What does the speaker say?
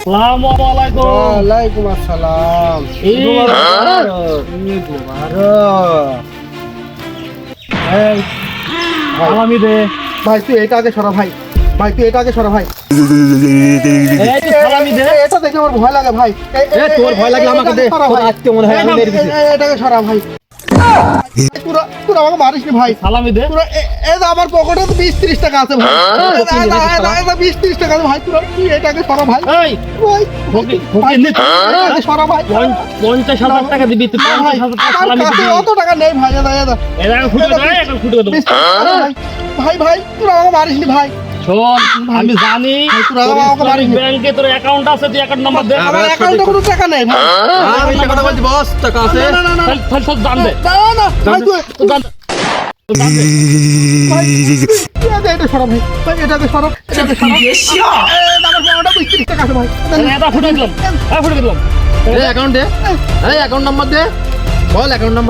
আসসালামু আলাইকুম। ওয়ালাইকুম আসসালাম। ঈদ মুবারক। ঈদ মুবারক। এই সালামি দে। ভাই তুই এটা আগে সরা ভাই, ভাই তুই এটা আগে সরা ভাই। এই তো সালামি দে। এটা দেখে আমার ভয় লাগে ভাই। তোর ভয় লাগলে আমাকে দে। তোর আজকে মনে হয় আমি মেরে দিছি। এটাকে সরা ভাই। তোরা তোরা আমাকে মারিস নি ভাই। সালামি দে। তোরা এই যে আমার পকেটে তো 20-30 টাকা আছে ভাই। 20-30 টাকা আছে ভাই। তোরা তুই এটাকে সরা ভাই। এই ভাই ফকির নে। এটাকে সরা ভাই। 50,000 টাকা দিবি তুই। না ভাই, 50,000 টাকা আমার সালামি কাছে দিবি। অত টাকা নেই ভাই। দাদা এটা ফুটে দে, এটা ফুটে দে। ভাই ভাই তোরা আমাকে মারিস নি ভাই। শোন, আমি জানি তোরা তোর আমাকে ইসলামিক মারিস নি। ব্যাংকে তোর অ্যাকাউন্ট আছে, তুই অ্যাকাউন্ট নাম্বার দে। আমার অ্যাকাউন্টে কোনো টাকা নেই ভাই। আমি একটা কথা বলছি বস, টাকা আছে। না, না, না, না। তাহলে সব দাম দে। না না ভাই তুই তো দাম দে। তো দাম দে। ভাই তুই আগে এটা সরা ভাই। ভাই এটাকে সরা, এটাকে সরা। আমার পকেটে 20-30 টাকা আছে ভাই। এটা ফুটে দিলাম। ফুটে দিলাম। অ্যাকাউন্ট দে, অ্যাকাউন্ট নাম্বার দে, বল অ্যাকাউন্ট নাম্বার।